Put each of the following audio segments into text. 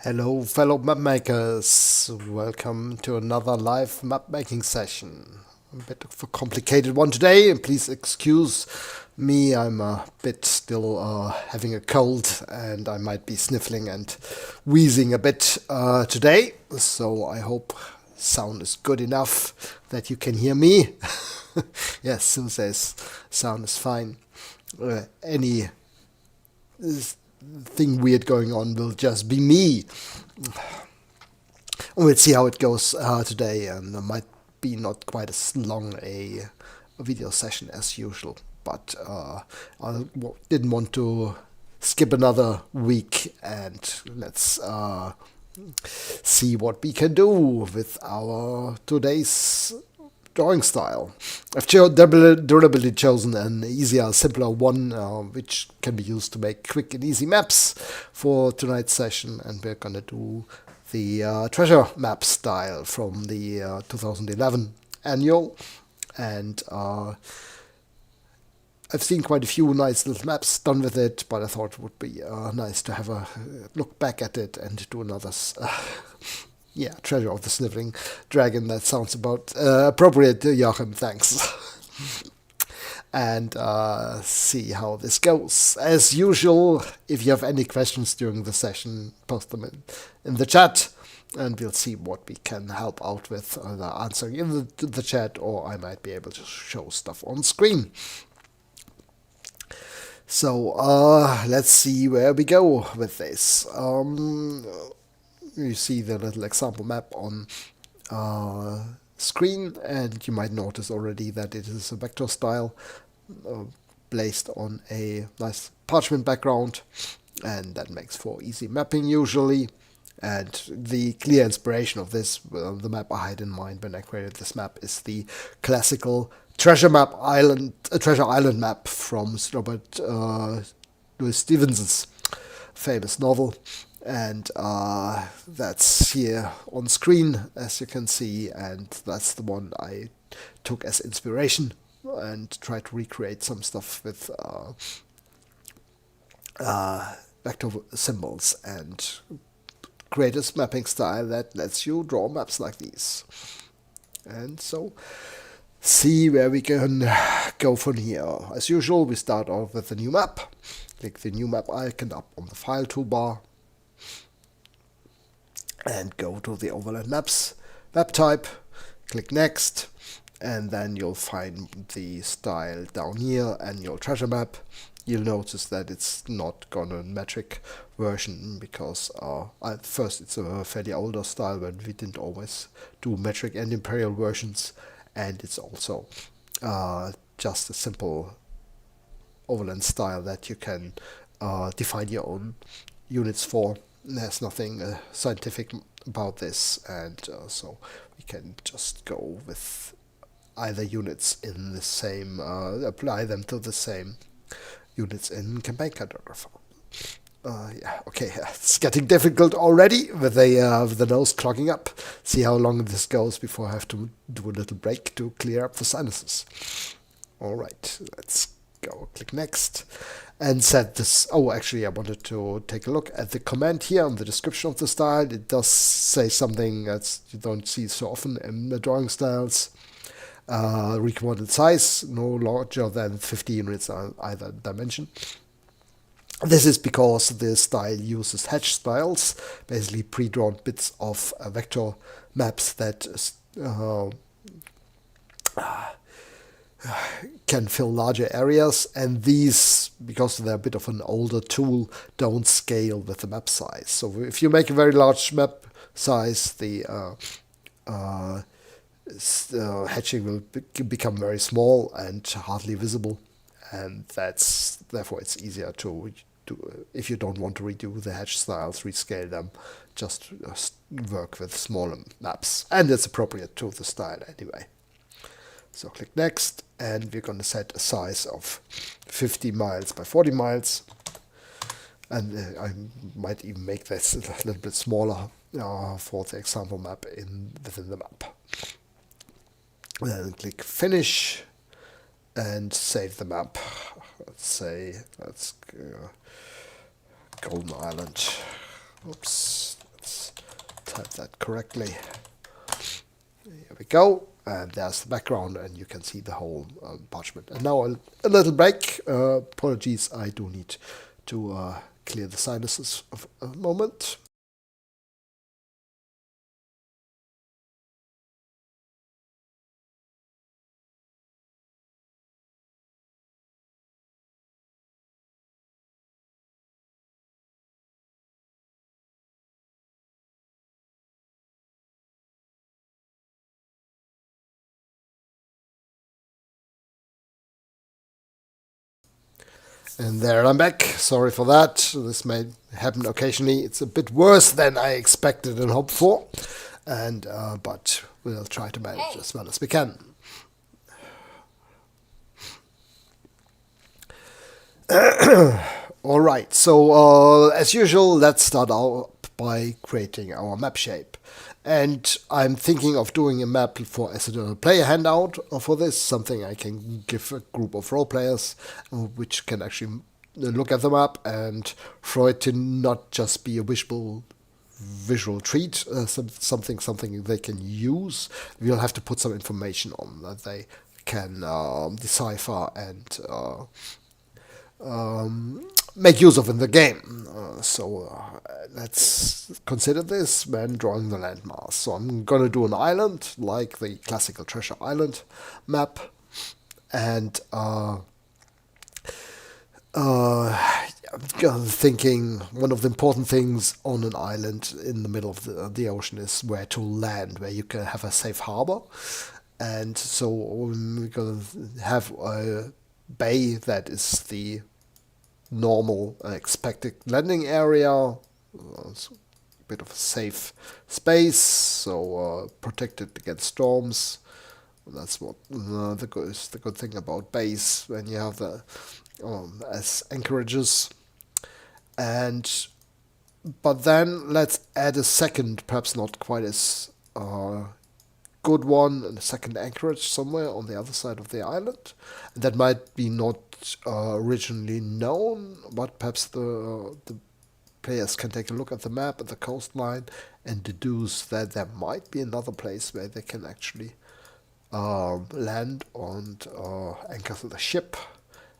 Hello, fellow map makers. Welcome to another live map making session. A bit of a complicated one today, and please excuse me. I'm a bit still having a cold, and I might be sniffling and wheezing a bit today. So I hope sound is good enough that you can hear me. Yes, Sue says sound is fine. Any thing weird going on will just be me. We'll see how it goes today, and it might be not quite as long a video session as usual, but I didn't want to skip another week, and let's see what we can do with our today's drawing style. I've deliberately chosen an easier, simpler one, which can be used to make quick and easy maps for tonight's session, and we're gonna do the treasure map style from the 2011 annual, and I've seen quite a few nice little maps done with it, but I thought it would be nice to have a look back at it and do another yeah, Treasure of the Sniveling Dragon. That sounds about appropriate, Joachim, thanks. And see how this goes. As usual, if you have any questions during the session, post them in the chat, and we'll see what we can help out with, either answering in the chat, or I might be able to show stuff on screen. So let's see where we go with this. You see the little example map on screen, and you might notice already that it is a vector style placed on a nice parchment background, and that makes for easy mapping usually. And the clear inspiration of this, the map I had in mind when I created this map, is the classical treasure island map from Robert Louis Stevenson's famous novel. And that's here on screen, as you can see, and that's the one I took as inspiration and tried to recreate some stuff with vector symbols and create a mapping style that lets you draw maps like these. And so, see where we can go from here. As usual, we start off with a new map. Click the new map icon up on the file toolbar, and go to the Overland Maps web type, click Next, and then you'll find the style down here, Annual Treasure Map. You'll notice that it's not got a metric version, because at first it's a fairly older style when we didn't always do metric and imperial versions, and it's also just a simple overland style that you can define your own units for. There's nothing scientific about this, and so we can just go with either units in the same, apply them to the same units in Campaign Cartographer. Yeah, okay, it's getting difficult already with the nose clogging up. See how long this goes before I have to do a little break to clear up the sinuses. Alright, let's go, click Next, and set this. Oh, actually, I wanted to take a look at the comment here on the description of the style. It does say something that you don't see so often in the drawing styles. Recommended size, no larger than 50 units on either dimension. This is because the style uses hatch styles, basically pre-drawn bits of vector maps that can fill larger areas, and these, because they're a bit of an older tool, don't scale with the map size. So if you make a very large map size, the hatching will become very small and hardly visible, and therefore it's easier to do, if you don't want to redo the hatch styles, rescale them, just work with smaller maps, and it's appropriate to the style anyway. So click Next, and we're going to set a size of 50 miles by 40 miles. And I might even make this a little bit smaller for the example map within the map. Then click Finish and save the map. Let's say, Golden Island. Oops, let's type that correctly. Here we go, and there's the background, and you can see the whole parchment. And now a little break. Apologies, I do need to clear the sinuses of a moment. And there I'm back. Sorry for that. This may happen occasionally. It's a bit worse than I expected and hoped for, and but we'll try to manage as well as we can. All right. So as usual, let's start out by creating our map shape. And I'm thinking of doing a map for as a player handout for this, something I can give a group of role players, which can actually look at the map and for it to not just be a visual treat, something they can use. We'll have to put some information on that they can decipher and make use of in the game. Let's consider this when drawing the landmass. So I'm going to do an island, like the classical Treasure Island map, and I'm thinking one of the important things on an island in the middle of the ocean is where to land, where you can have a safe harbor. And so we're going to have a bay that is the normal expected landing area. It's a bit of a safe space, so protected against storms. That's what the good thing about bays when you have the as anchorages. But then let's add a second, perhaps not quite as good one, and a second anchorage somewhere on the other side of the island. And that might be not originally known, but perhaps the players can take a look at the map and the coastline and deduce that there might be another place where they can actually land and anchor the ship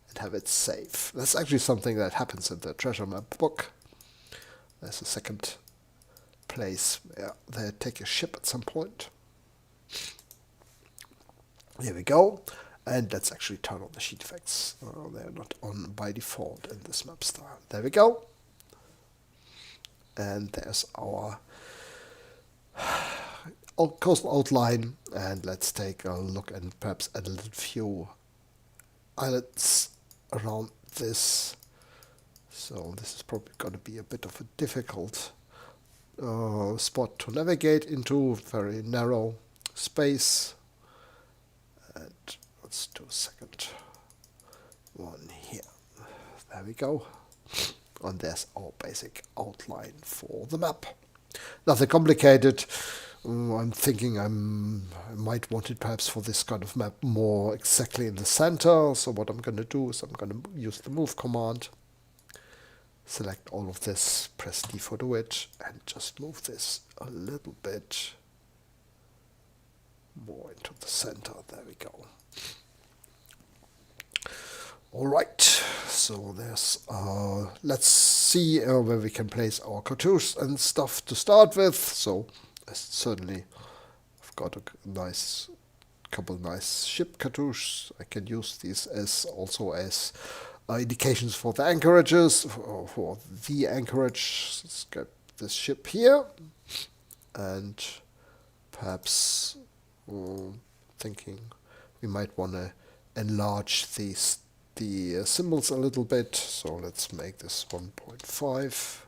and have it safe. That's actually something that happens in the treasure map book. There's a second place where they take a ship at some point. Here we go. And let's actually turn on the sheet effects. They're not on by default in this map style. There we go. And there's our coastal outline. And let's take a look and perhaps add a little few islands around this. So this is probably going to be a bit of a difficult spot to navigate into. Very narrow space. And let's do a second one here. There we go. And there's our basic outline for the map. Nothing complicated. I'm thinking I might want it perhaps for this kind of map more exactly in the center. So what I'm going to do is I'm going to use the move command. Select all of this, press D for do it, and just move this a little bit more into the center. There we go. All right, so there's let's see where we can place our cartouches and stuff to start with. So certainly I've got a couple nice ship cartouches. I can use these as also as indications for the anchorages, for the anchorage. Let's get this ship here, and perhaps thinking we might want to enlarge the symbols a little bit. So let's make this 1.5.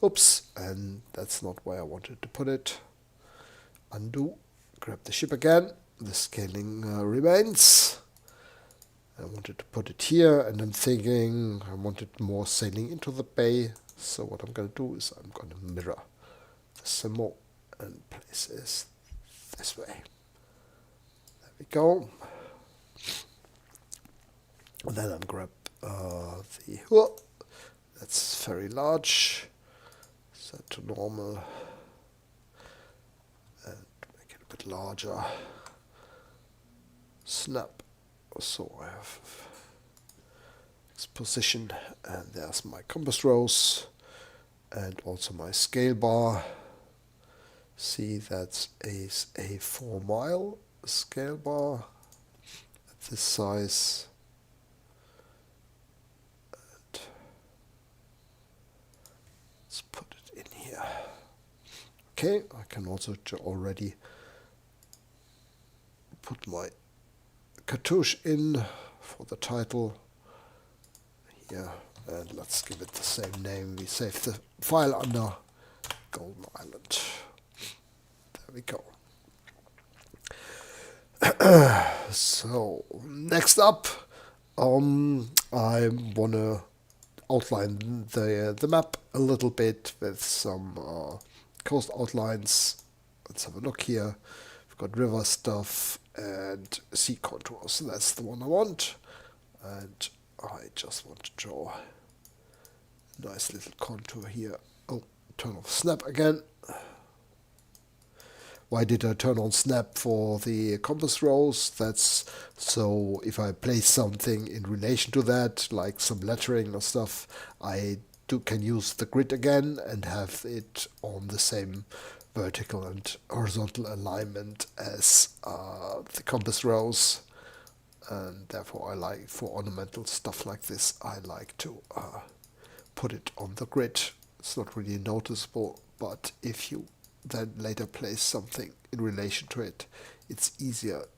Oops, and that's not where I wanted to put it. Undo, grab the ship again. The scaling remains. I wanted to put it here, and I'm thinking I wanted more sailing into the bay. So what I'm going to do is I'm going to mirror the symbol and place it this way. There we go. And then I'm grab the that's very large. Set to normal and make it a bit larger. Snap. So I have this position, and there's my compass rose and also my scale bar. See, that's a 4 mile scale bar at this size. And let's put it in here. Okay, I can also already put my cartouche in for the title here, and let's give it the same name. We saved the file under Golden Island. There we go. So next up, I want to outline the map a little bit with some coast outlines. Let's have a look here. We've got river stuff and sea contours. That's the one I want. And I just want to draw a nice little contour here. Oh, turn off snap again. Why did I turn on snap for the compass rose? That's so if I place something in relation to that, like some lettering or stuff, I can use the grid again and have it on the same vertical and horizontal alignment as the compass rose. And therefore I like, for ornamental stuff like this, I like to put it on the grid. It's not really noticeable, but if you then later place something in relation to it, it's easier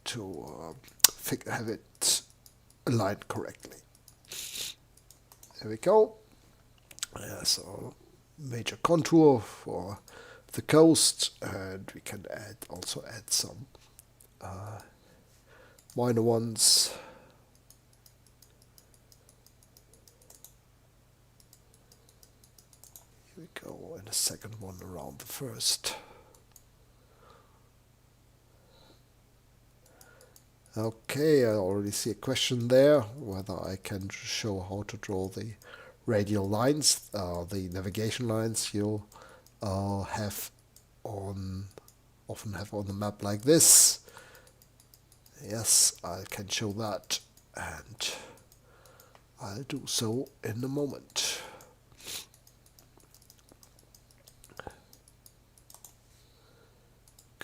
to have it aligned correctly. There we go. So major contour for the coast, and we can also add some minor ones. Here we go, and a second one around the first. Okay, I already see a question there, whether I can show how to draw the radial lines, the navigation lines you'll often have on the map like this. Yes, I can show that, and I'll do so in a moment.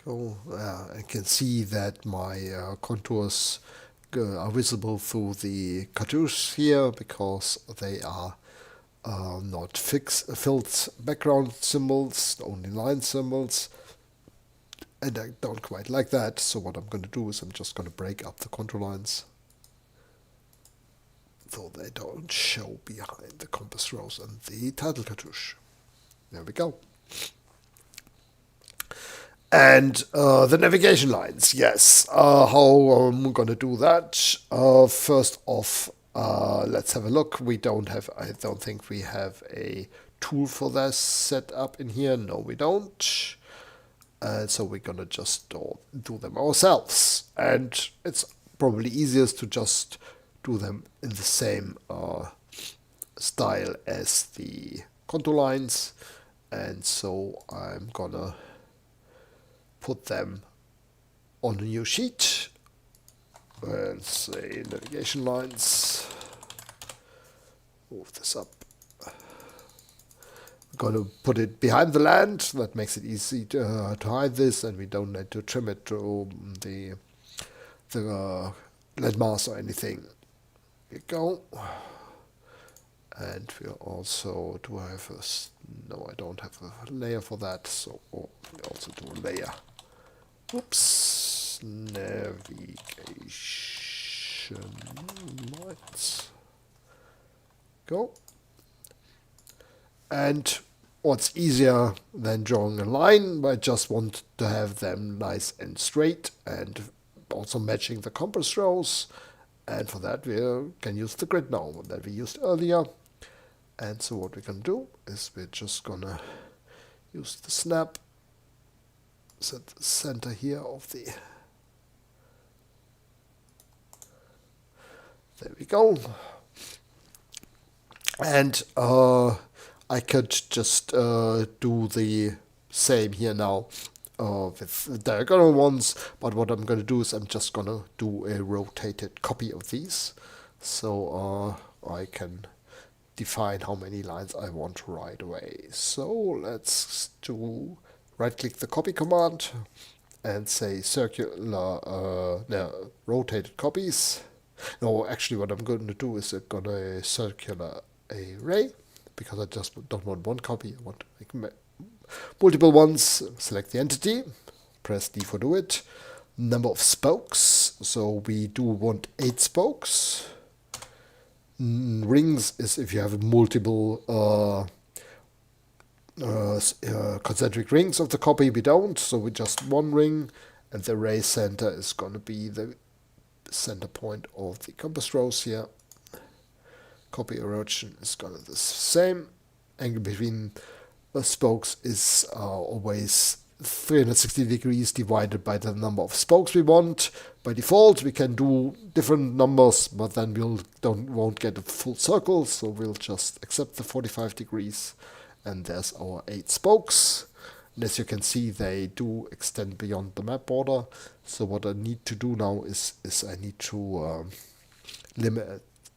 I can see that my contours are visible through the cartouche here because they are not filled background symbols, only line symbols. And I don't quite like that, so what I'm going to do is I'm just going to break up the contour lines so they don't show behind the compass rose and the title cartouche. There we go. And the navigation lines, yes. How I'm going to do that? First off, let's have a look. I don't think we have a tool for this set up in here. No, we don't. So we're going to just do them ourselves. And it's probably easiest to just do them in the same style as the contour lines. And so I'm going to put them on a new sheet. Let's say navigation lines. Move this up. Going to put it behind the land. That makes it easy to hide this, and we don't need to trim it to the landmass or anything. Here we go. And we also do have no, I don't have a layer for that, so we also do a layer. Oops, navigation lines. Go. And what's easier than drawing a line? I just want to have them nice and straight and also matching the compass rose. And for that we can use the grid now that we used earlier. And so what we can do is we're just gonna use the snap, set the center here of the, there we go. And I could just do the same here now with diagonal ones, but what I'm going to do is I'm just going to do a rotated copy of these, so I can define how many lines I want right away. So let's do right-click the copy command and say circular, no, rotated copies. No, actually what I'm going to do is I'm going to circular array, because I just don't want one copy, I want to make multiple ones. Select the entity, press D for do it. Number of spokes, so we do want 8 spokes. Rings is if you have multiple concentric rings of the copy. We don't, so we just one ring, and the array center is going to be the center point of the compass rose here. Copy origin is going to be the same. Angle between the spokes is always 360 degrees divided by the number of spokes we want. By default, we can do different numbers, but then won't get a full circle, so we'll just accept the 45 degrees. And there's our 8 spokes. And as you can see, they do extend beyond the map border. So what I need to do now is I need to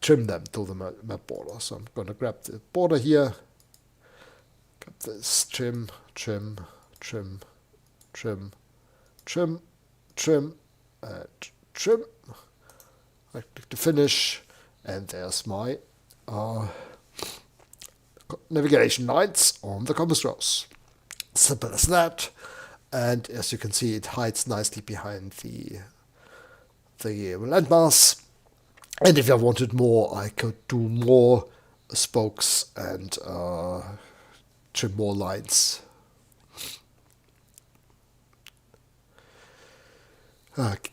trim them to the map border. So I'm going to grab the border here, grab this trim, trim, trim, trim, trim, trim, and trim. I click to finish, and there's my navigation lines on the compass rose. Simple as that. And as you can see, it hides nicely behind the landmass. And if I wanted more, I could do more spokes and trim more lines.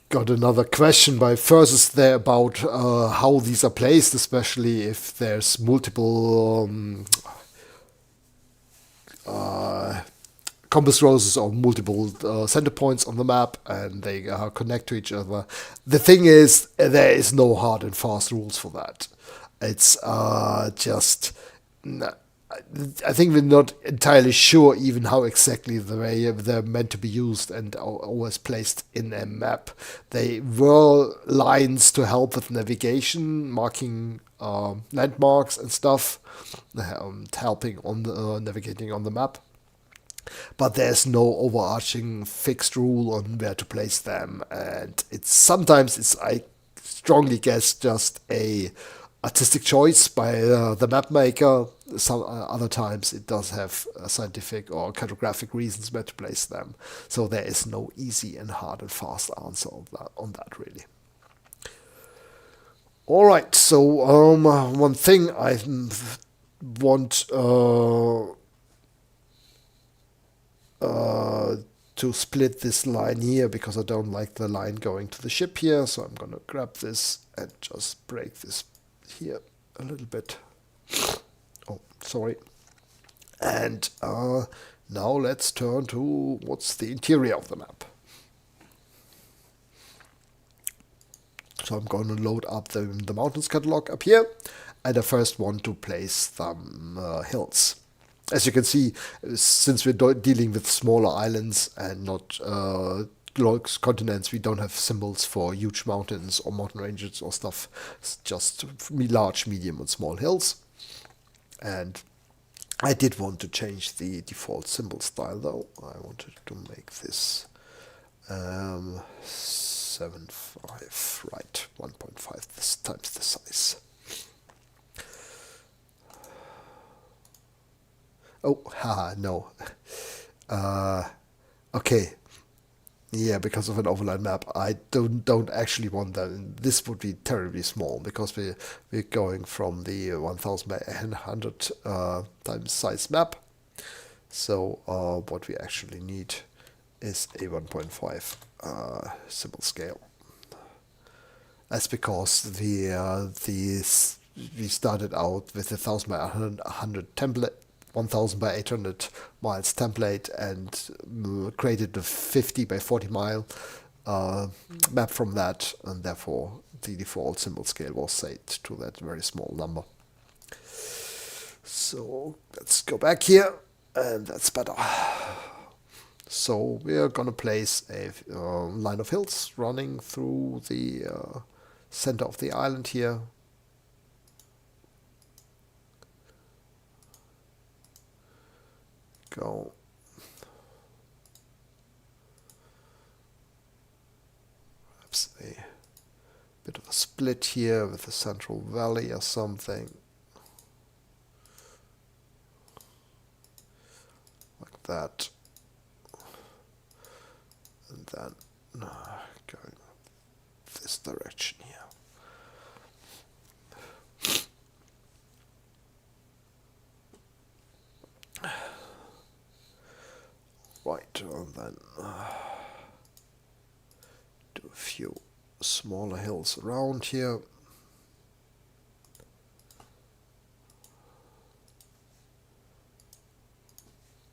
Got another question by Versus there about how these are placed, especially if there's multiple compass roses or multiple center points on the map, and they connect to each other. The thing is, there is no hard and fast rules for that. It's just... I think we're not entirely sure even how exactly they're meant to be used and always placed in a map. They were lines to help with navigation, marking landmarks and stuff, helping on the, navigating on the map. But there's no overarching fixed rule on where to place them, and sometimes I strongly guess, just a artistic choice by the map maker. Some other times it does have scientific or cartographic reasons where to place them. So there is no easy and hard and fast answer on that really. Alright, so one thing I want to split this line here, because I don't like the line going to the ship here, so I'm gonna grab this and just break this here a little bit. Oh, sorry. And now let's turn to what's the interior of the map. So I'm going to load up the mountains catalog up here, and I first want to place some hills. As you can see, since we're dealing with smaller islands and not continents, we don't have symbols for huge mountains or mountain ranges or stuff. It's just large, medium, and small hills. And I did want to change the default symbol style, though. I wanted to make this 7.5, right, 1.5 times the size. Oh, haha, no. Okay. Yeah, because of an overlaid map, I don't actually want that. And this would be terribly small, because we're going from the 1000 by 100 times size map. So what we actually need is a 1.5 symbol scale. That's because we started out with a 1000 by 100 template. 1000 by 800 miles template, and created a 50 by 40 mile map from that, and therefore the default symbol scale was set to that very small number. So let's go back here, and that's better. So we are gonna place a line of hills running through the center of the island here. Go. Perhaps a bit of a split here with a central valley or something. Like that. And then going this direction here. Right, and then do a few smaller hills around here.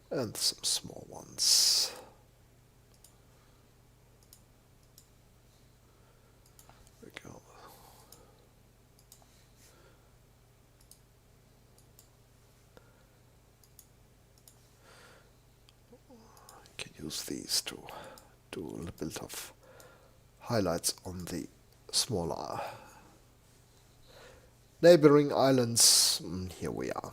And some small ones. There we go. Can use these to do a little bit of highlights on the smaller neighboring islands. Here we are.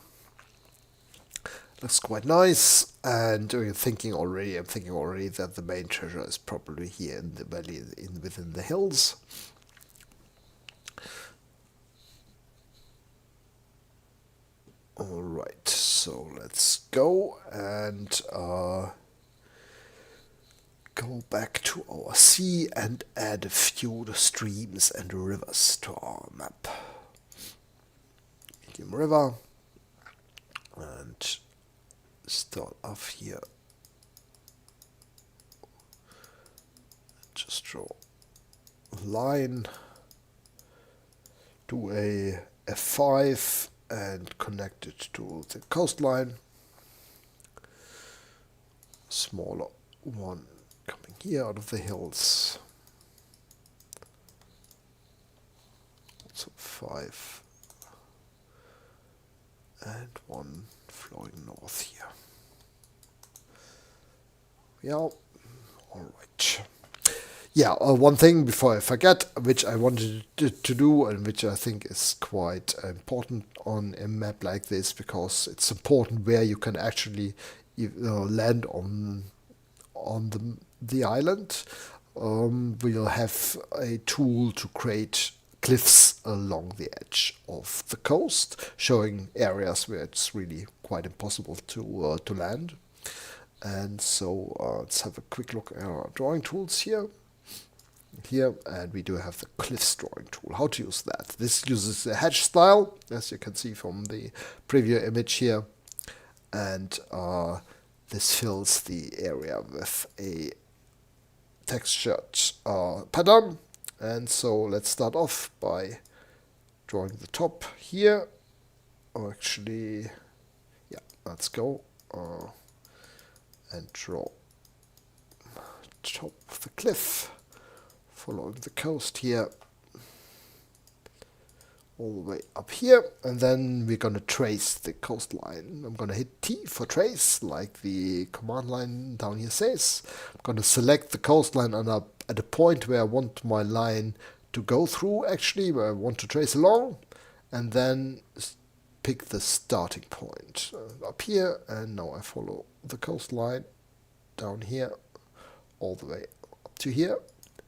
Looks quite nice, and I'm thinking already that the main treasure is probably here in the valley, within the hills. Alright, so let's go and go back to our sea and add a few streams and rivers to our map. Medium river, and start off here. Just draw a line, do a F5 and connect it to the coastline. Smaller one coming here out of the hills. Also 5 and one flowing north here. Yeah, all right. Yeah, one thing before I forget, which I wanted to do and which I think is quite important on a map like this, because it's important where you can actually land on the island. We'll have a tool to create cliffs along the edge of the coast, showing areas where it's really quite impossible to land. And so let's have a quick look at our drawing tools here. And we do have the cliffs drawing tool. How to use that? This uses the hatch style, as you can see from the preview image here, and this fills the area with a textured pattern. And so let's start off by drawing the top here. Or actually, yeah, let's go and draw top of the cliff, following the coast here, all the way up here, and then we're going to trace the coastline. I'm going to hit T for trace, like the command line down here says. I'm going to select the coastline and up at a point where I want my line to go through, actually, where I want to trace along, and then pick the starting point up here, and now I follow the coastline down here, all the way up to here,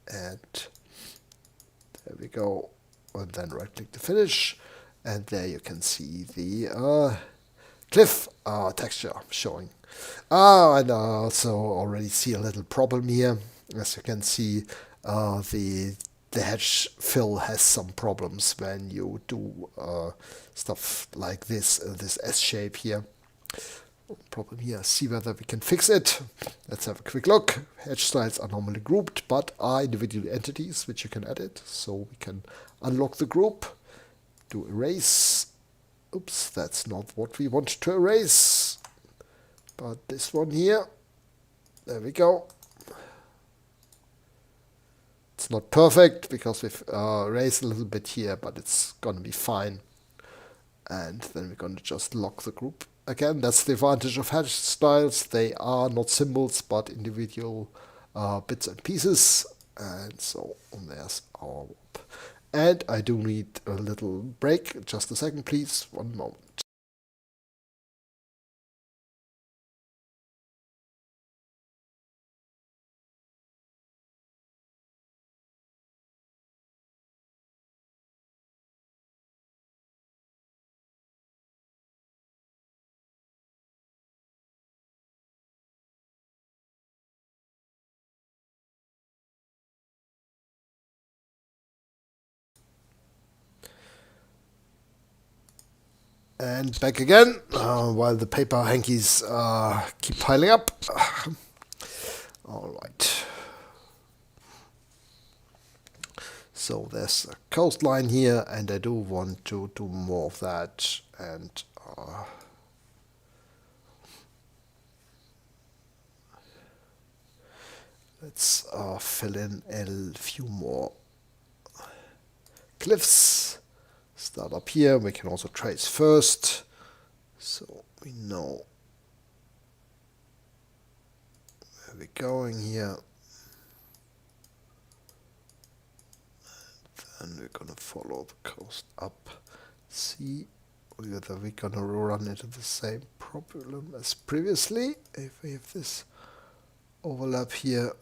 and there we go. And then right click to finish, and there you can see the cliff texture showing. And I also already see a little problem here. As you can see, the hedge fill has some problems when you do stuff like this S shape here. Problem here, see whether we can fix it. Let's have a quick look. Hedge styles are normally grouped, but are individual entities which you can edit. So we can unlock the group, do erase. Oops, that's not what we want to erase. But this one here, there we go. It's not perfect because we've erased a little bit here, but it's gonna be fine. And then we're going to just lock the group. Again, that's the advantage of hash styles. They are not symbols, but individual bits and pieces. And so there's our warp. And I do need a little break. Just a second, please. One moment. And back again, while the paper hankies keep piling up. All right. So there's a coastline here, and I do want to do more of that. And let's fill in a few more cliffs. Start up here. We can also trace first, so we know where we're going here. And we're gonna follow the coast up. See whether we're gonna run into the same problem as previously. If we have this overlap here.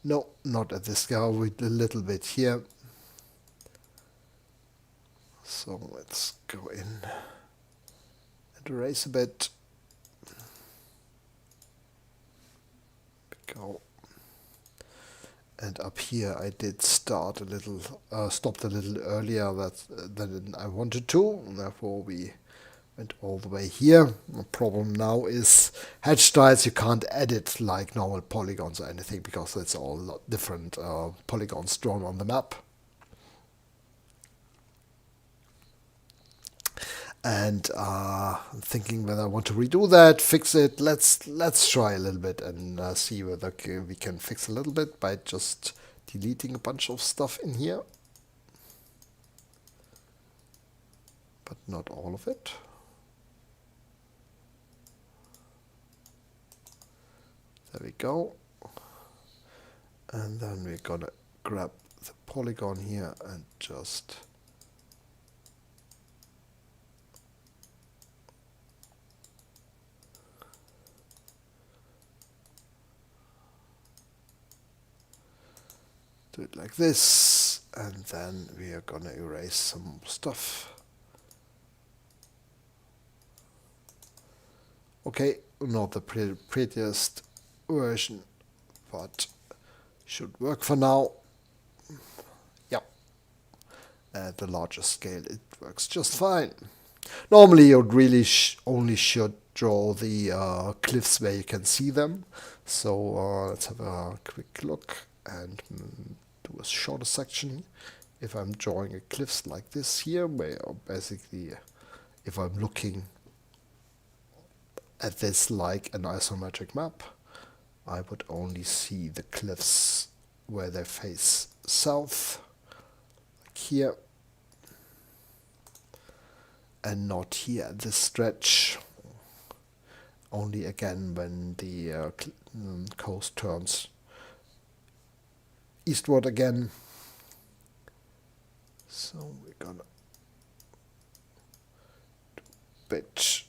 No, not at this scale, with a little bit here. So let's go in and erase a bit. Go. And up here I did start a little, stopped a little earlier than I wanted to, and therefore we went all the way here. The problem now is hatch styles you can't edit like normal polygons or anything, because it's all different polygons drawn on the map. And I'm thinking whether I want to redo that, fix it. Let's try a little bit and see whether we can fix a little bit by just deleting a bunch of stuff in here, but not all of it. There we go. And then we're gonna grab the polygon here and just do it like this, and then we are gonna erase some stuff. Okay, not the prettiest version, but should work for now. Yeah, at the larger scale it works just fine. Normally you'd really only should draw the cliffs where you can see them. So let's have a quick look and do a shorter section. If I'm drawing a cliffs like this here, where basically if I'm looking at this like an isometric map, I would only see the cliffs where they face south, like here, and not here at this stretch. Only again when the coast turns eastward again. So we're gonna do a bit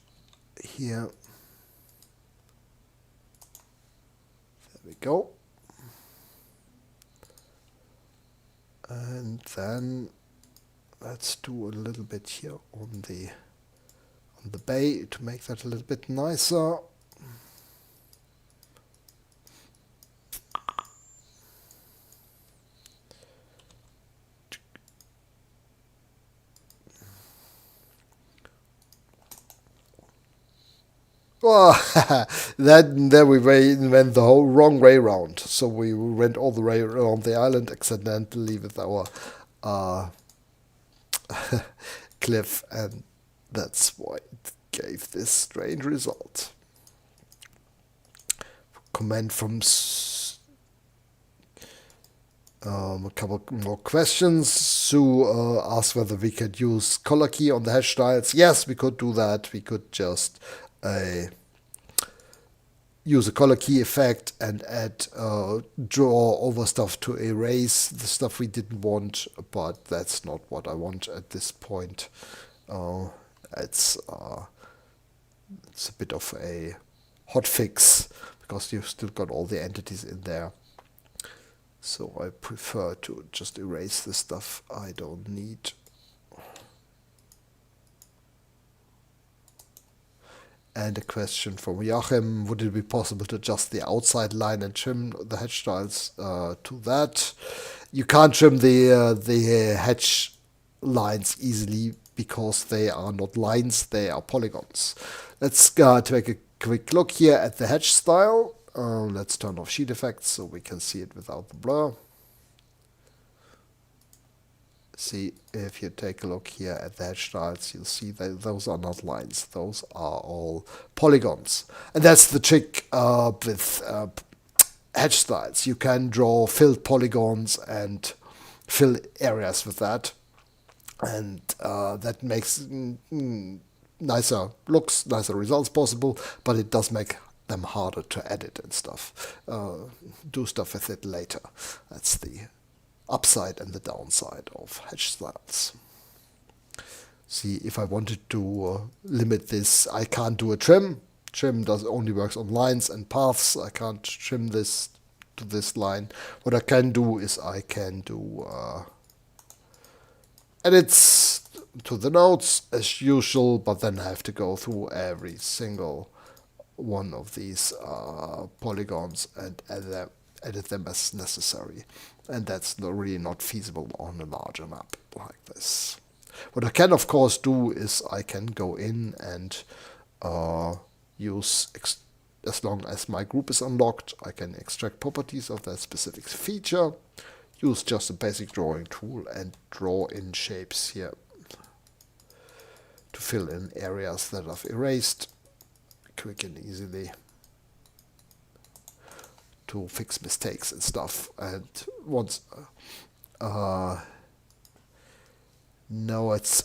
here. There we go. And then let's do a little bit here on the bay to make that a little bit nicer. Oh, there we went the whole wrong way round. So we went all the way around the island accidentally with our cliff, and that's why it gave this strange result. comment from a couple more questions. Sue asked whether we could use color key on the hash styles. Yes, we could do that. We could just use a color key effect and add draw over stuff to erase the stuff we didn't want, but that's not what I want at this point. It's a bit of a hot fix because you've still got all the entities in there. So I prefer to just erase the stuff I don't need. And a question from Joachim: would it be possible to adjust the outside line and trim the hedge styles to that? You can't trim the hedge lines easily because they are not lines, they are polygons. Let's take a quick look here at the hedge style. Let's turn off sheet effects so we can see it without the blur. See, if you take a look here at the hedge styles, you'll see that those are not lines. Those are all polygons. And that's the trick with hedge styles. You can draw filled polygons and fill areas with that. And that makes nicer looks, nicer results possible, but it does make them harder to edit and stuff. Do stuff with it later. That's the upside and the downside of hedge styles. See, if I wanted to limit this, I can't do a trim. Trim only works on lines and paths. I can't trim this to this line. What I can do is I can do edits to the nodes as usual, but then I have to go through every single one of these polygons and edit them as necessary. And that's really not feasible on a larger map like this. What I can, of course, do is I can go in and use, as long as my group is unlocked, I can extract properties of that specific feature, use just a basic drawing tool and draw in shapes here to fill in areas that I've erased quick and easily, to fix mistakes and stuff. And once no, it's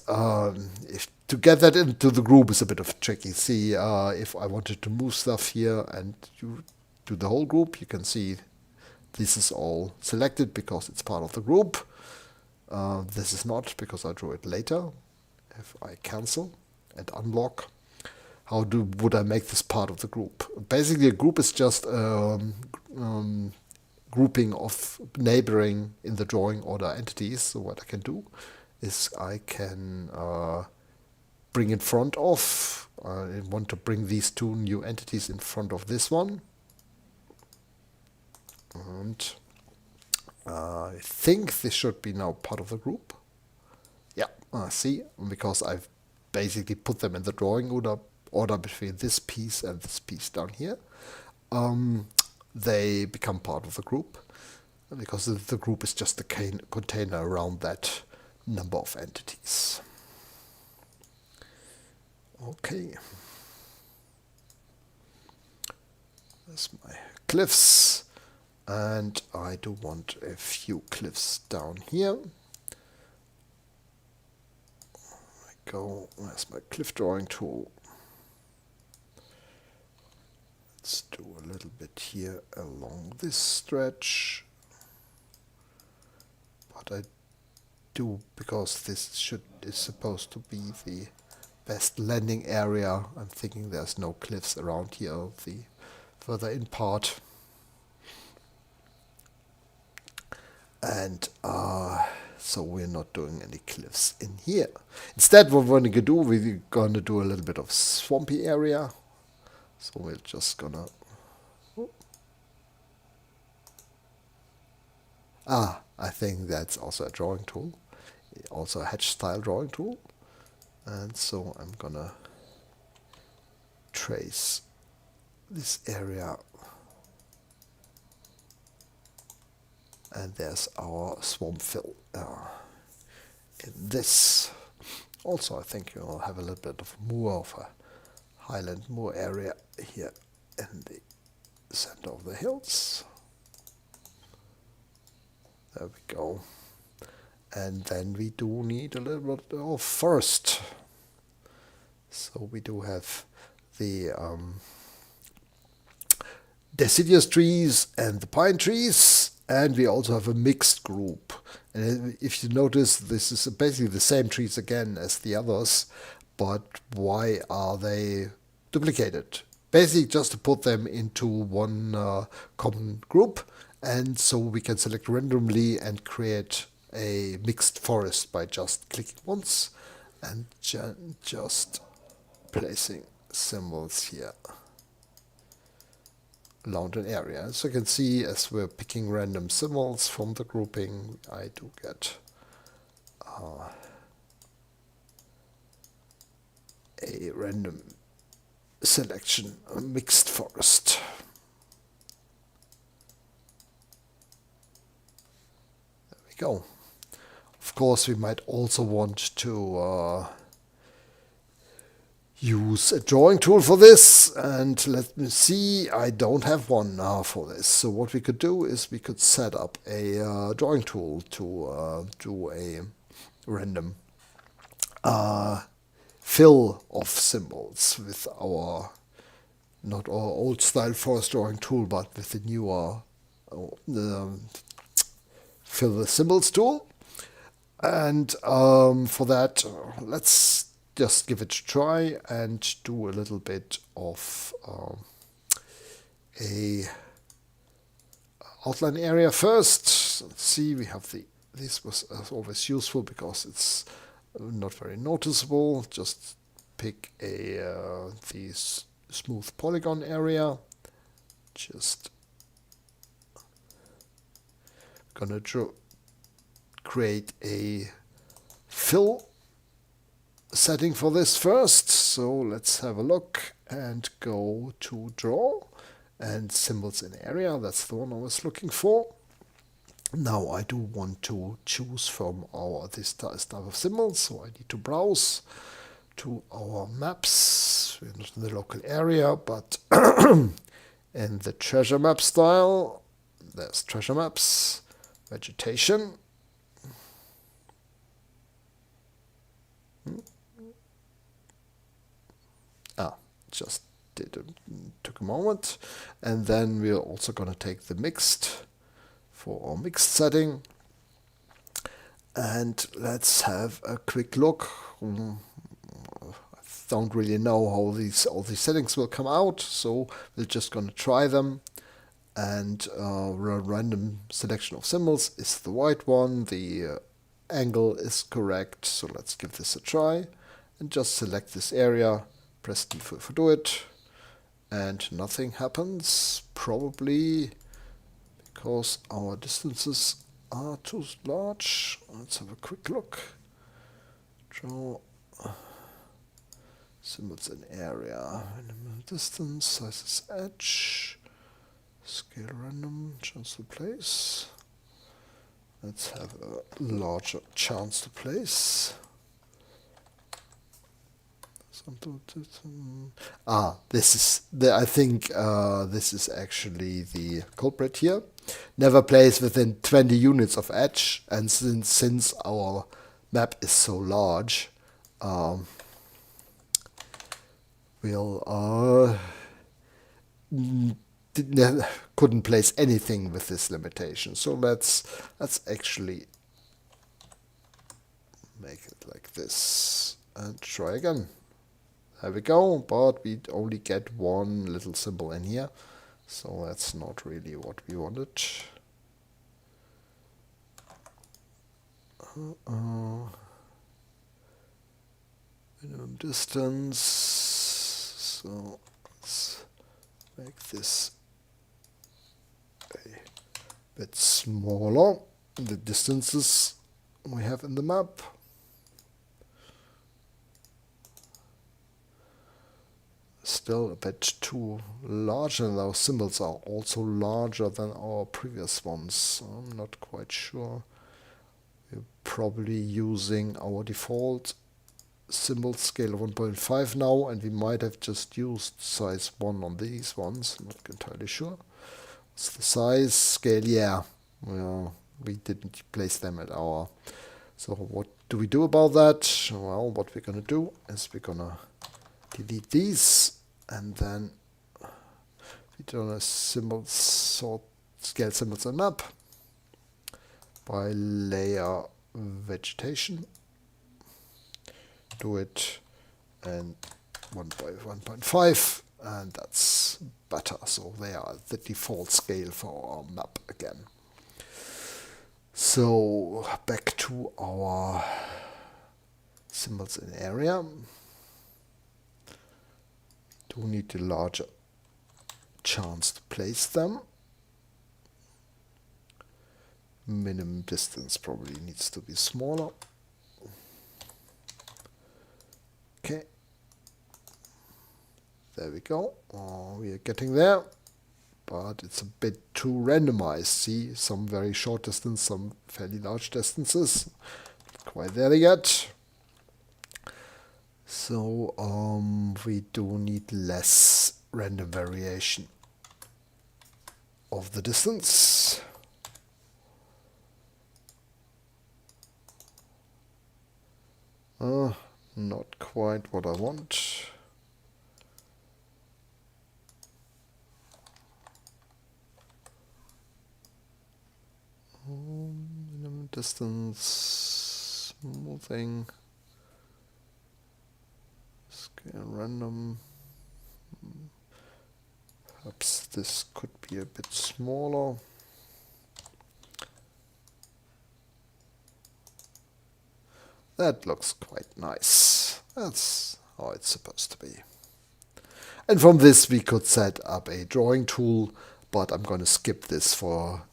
if to get that into the group is a bit of tricky. See, if I wanted to move stuff here and you do the whole group, you can see this is all selected because it's part of the group. This is not, because I drew it later. If I cancel and unlock, how would I make this part of the group? Basically, a group is just grouping of neighboring in the drawing order entities. So what I can do is I can bring in front of, I want to bring these two new entities in front of this one. And I think this should be now part of the group. Yeah, see, because I've basically put them in the drawing order between this piece and this piece down here. They become part of the group because the group is just the container around that number of entities. Okay. There's my cliffs, and I do want a few cliffs down here. Where's my cliff drawing tool? Let's do a little bit here along this stretch. But I do, because this is supposed to be the best landing area. I'm thinking there's no cliffs around here, the further in part. And so we're not doing any cliffs in here. Instead, what we're going to do, we're going to do a little bit of swampy area. So we're just gonna... I think that's also a drawing tool. Also a hedge style drawing tool. And so I'm gonna trace this area. And there's our swamp fill in this. Also, I think you'll have a little bit of more of a highland moor area here in the center of the hills. There we go. And then we do need a little bit of forest. So we do have the deciduous trees and the pine trees, and we also have a mixed group. And if you notice, this is basically the same trees again as the others, but why are they duplicated? Basically just to put them into one common group, and so we can select randomly and create a mixed forest by just clicking once and just placing symbols here around an area. As you can see, as we're picking random symbols from the grouping, I do get a random selection, a mixed forest. There we go. Of course, we might also want to use a drawing tool for this, and let me see, I don't have one for this. So what we could do is we could set up a drawing tool to do a random fill of symbols with our, not our old style forest drawing tool, but with the newer fill the symbols tool. And for that, let's just give it a try and do a little bit of a outline area first. Let's see, we have this was always useful because it's not very noticeable. Just pick the smooth polygon area. Just gonna create a fill setting for this first. So let's have a look and go to draw and symbols in area. That's the one I was looking for. Now I do want to choose from this type of symbols, so I need to browse to our maps. We're not in the local area, but in the treasure map style, there's treasure maps, vegetation. Just took a moment, and then we're also going to take the mixed for our mixed setting, and let's have a quick look. I don't really know how all these settings will come out, so we're just going to try them. And random selection of symbols is the white one. The angle is correct, so let's give this a try and just select this area. Press D for do it, and nothing happens, probably because our distances are too large. Let's have a quick look. Draw symbols in area, minimum distance, sizes edge, scale random, chance to place. Let's have a larger chance to place. This is I think this is actually the culprit here. Never place within 20 units of edge, and since our map is so large, we'll couldn't place anything with this limitation. So let's actually make it like this and try again. There we go, but we only get one little symbol in here, so that's not really what we wanted. Minimum distance, so let's make this a bit smaller, the distances we have in the map. Still a bit too large, and those symbols are also larger than our previous ones, so I'm not quite sure. We're probably using our default symbol scale of 1.5 now, and we might have just used size 1 on these ones. I'm not entirely sure. What's the size scale? Yeah, well, we didn't place them at our. So what do we do about that? Well, what we're gonna do is we're gonna delete these, and then we do a symbol sort scale symbols and map by layer vegetation. Do it and 1 by 1.5, and that's better. So they are the default scale for our map again. So back to our symbols in area. Do need a larger chance to place them. Minimum distance probably needs to be smaller. Okay. There we go. We are getting there. But it's a bit too randomized. See, some very short distance, some fairly large distances. Not quite there yet. So we do need less random variation of the distance. Not quite what I want. Minimum distance, smoothing, scale random. Perhaps this could be a bit smaller. That looks quite nice. That's how it's supposed to be. And from this we could set up a drawing tool, but I'm going to skip this for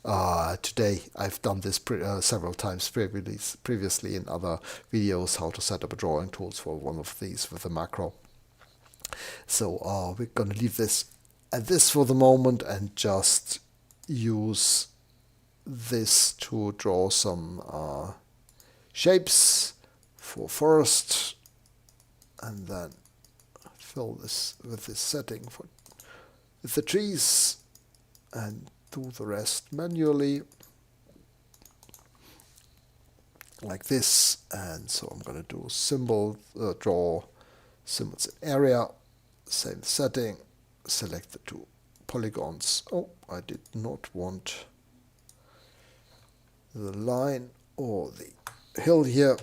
today. I've done this several times previously in other videos, how to set up a drawing tools for one of these with a macro. So we're going to leave this at this for the moment and just use this to draw some shapes for first, and then fill this with this setting for with the trees, and do the rest manually like this. And so I'm going to do symbol, draw symbols in area, same setting, select the two polygons. Oh, I did not want the line or the hill here,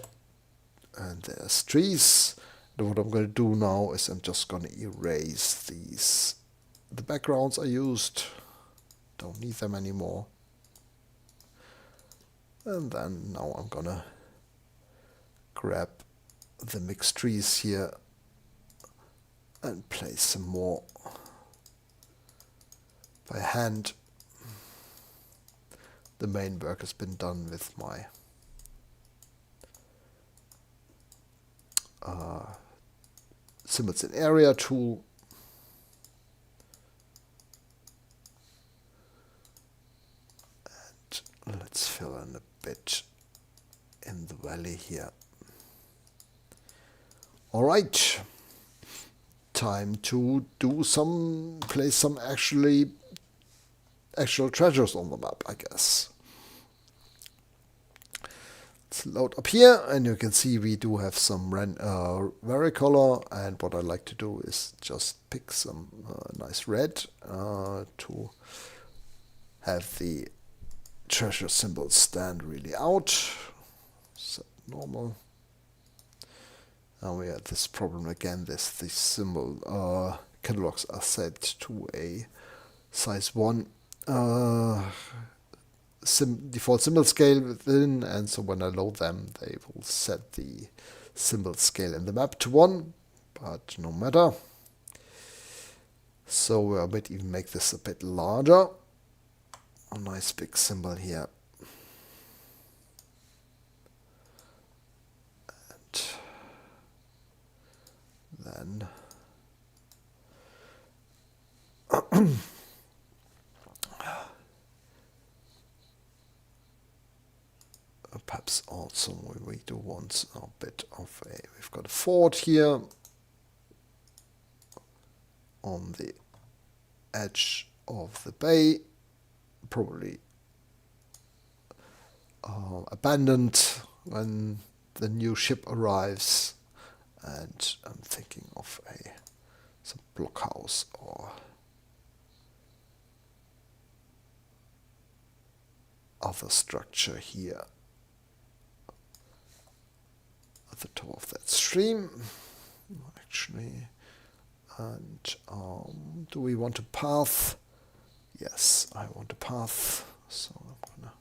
and there's trees. And what I'm going to do now is I'm just going to erase the backgrounds I used. Don't need them anymore. And then now I'm going to grab the mixed trees here and place some more by hand. The main work has been done with my symbols in area tool. And let's fill in a bit in the valley here. All right, time to do place some actual treasures on the map, I guess. Let's load up here, and you can see we do have some varicolor, and what I like to do is just pick some nice red to have the treasure symbols stand really out. Set normal. Now we have this problem again. This symbol catalogs are set to a size 1 default symbol scale within, and so when I load them, they will set the symbol scale in the map to 1, but no matter. So I might even make this a bit larger. A nice big symbol here. And then perhaps also we do want a bit of a, we've got a fort here on the edge of the bay, probably abandoned when the new ship arrives, and I'm thinking of some blockhouse or other structure here at the top of that stream, actually. And do we want a path? Yes, I want a path. So I'm gonna.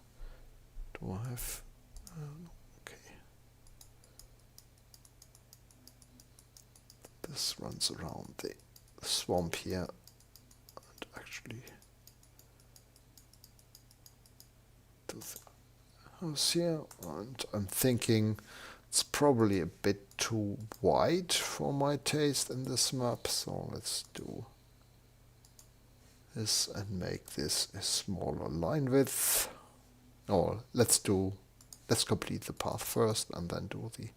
Do I have? Okay. This runs around the swamp here, and actually to the house here. And I'm thinking it's probably a bit too wide for my taste in this map, so let's do this and make this a smaller line width. Or let's complete the path first and then do the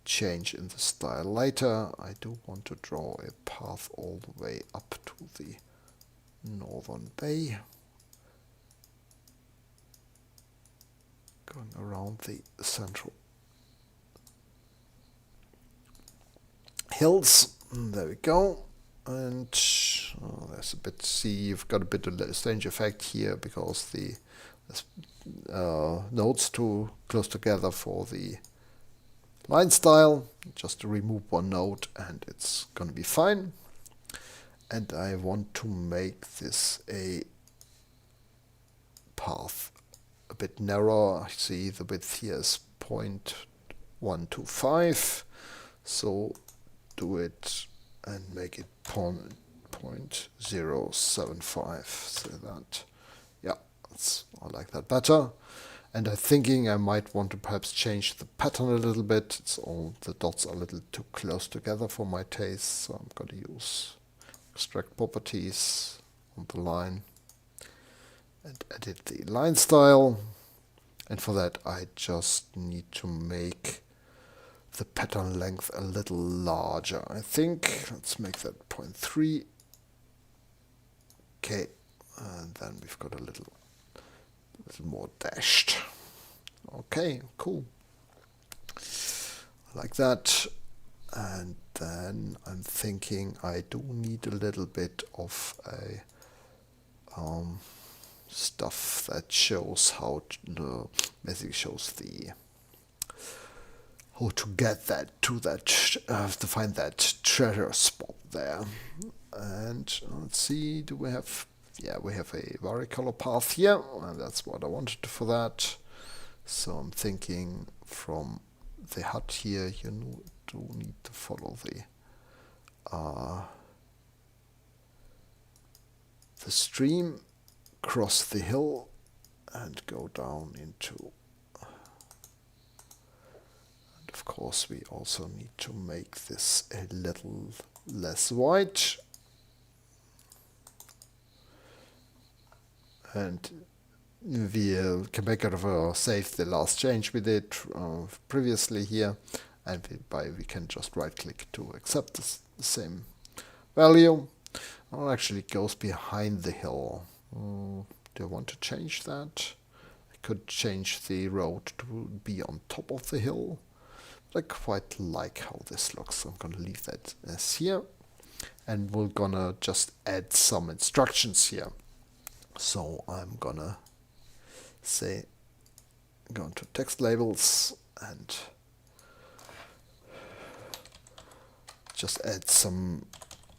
change in the style later. I do want to draw a path all the way up to the northern bay, going around the central hills. There we go. And there's a bit, see, you've got a bit of a strange effect here because the nodes too close together for the line style. Just to remove one node and it's going to be fine. And I want to make this a path a bit narrower. I see the width here is 0.125, so do it and make it 0.075. So that, yeah, I like that better. And I'm thinking I might want to perhaps change the pattern a little bit. It's all, the dots are a little too close together for my taste, so I'm going to use extract properties on the line and edit the line style. And for that I just need to make the pattern length a little larger. I think let's make that 0.3. Okay, and then we've got a little more dashed. Okay, cool. Like that. And then I'm thinking I do need a little bit of a stuff that shows how to, basically shows the how to get that to that to find that treasure spot there. And let's see, do we have, yeah, we have a varicolor path here, and that's what I wanted for that. So I'm thinking from the hut here you do need to follow the stream, cross the hill and go down into, and of course we also need to make this a little less white. And we Cartographer saved the last change we did previously here, and we can just right click to accept the same value. Oh, actually it goes behind the hill. Do I want to change that? I could change the road to be on top of the hill, but I quite like how this looks, so I'm going to leave that as here, and we're gonna just add some instructions here. So I'm gonna say, go into text labels and just add some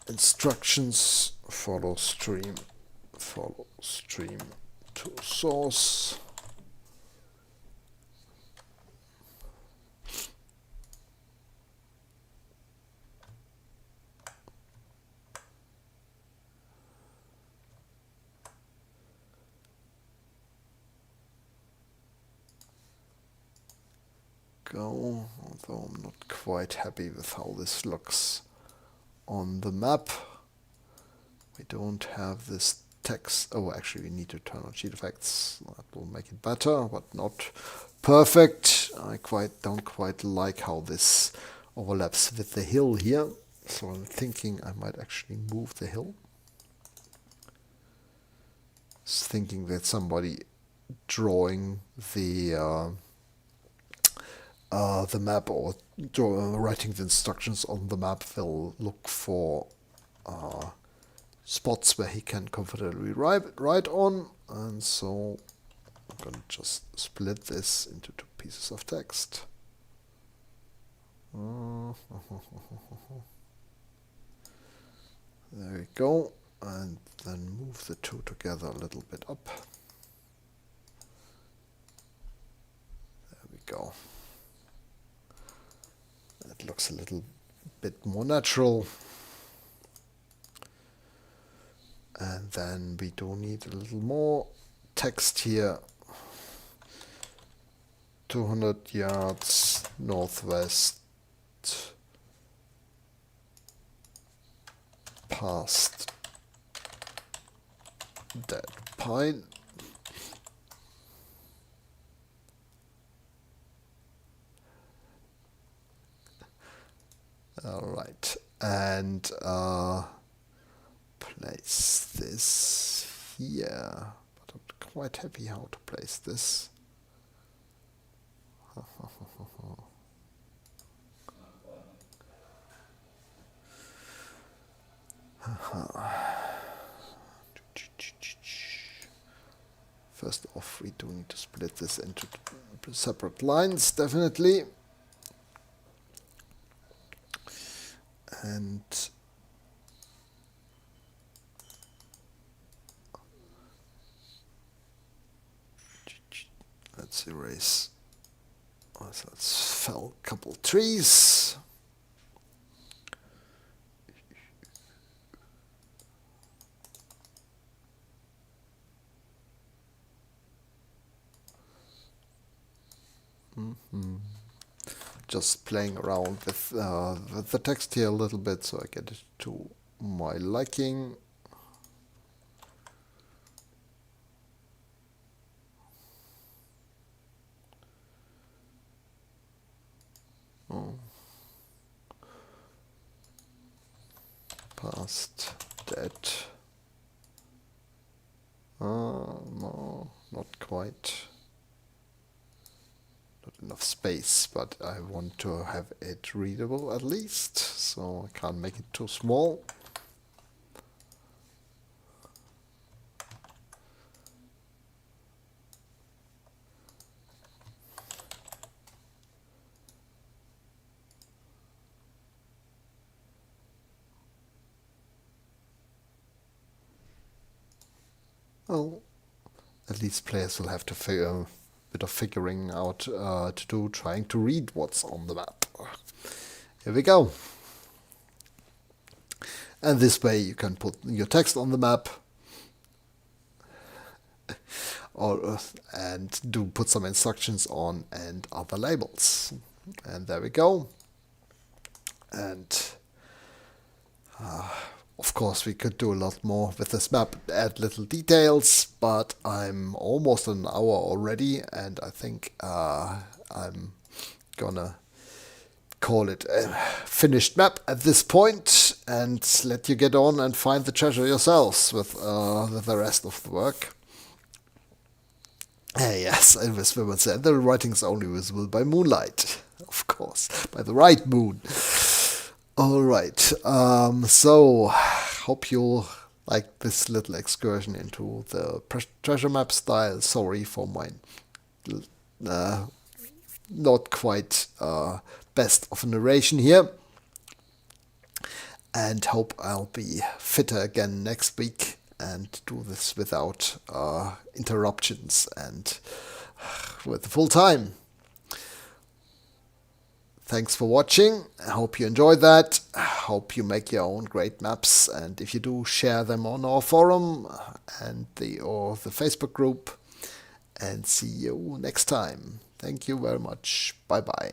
instructions. Follow stream to source. Go, although I'm not quite happy with how this looks on the map. We don't have this text. Oh, actually, we need to turn on sheet effects. That will make it better, but not perfect. I don't quite like how this overlaps with the hill here. So I'm thinking I might actually move the hill. Just thinking that somebody drawing the map or writing the instructions on the map will look for spots where he can comfortably write on, and so I'm going to just split this into 2 pieces of text. There we go, and then move the 2 together a little bit up. There we go. That looks a little bit more natural. And then we do need a little more text here. 200 yards northwest past that pine. All right, and place this here, but I'm quite happy how to place this. First off, we do need to split this into separate lines, definitely. And let's erase. So let's fell a couple trees. Just playing around with the text here a little bit so I get it to my liking. Past that. No, not quite. Not enough space, but I want to have it readable at least, so I can't make it too small. Well, at least players will have to figure a bit of figuring out to do, trying to read what's on the map. Here we go. And this way you can put your text on the map and put some instructions on and other labels. And there we go. And of course, we could do a lot more with this map, add little details, but I'm almost an hour already, and I think I'm gonna call it a finished map at this point and let you get on and find the treasure yourselves with the rest of the work. Yes, as Women said, the writing is only visible by moonlight, of course, by the right moon. Alright, so hope you like this little excursion into the treasure map style. Sorry for my not quite best of narration here. And hope I'll be fitter again next week and do this without interruptions and with the full time. Thanks for watching. I hope you enjoyed that. I hope you make your own great maps, and if you do, share them on our forum and the Facebook group. And see you next time. Thank you very much. Bye bye.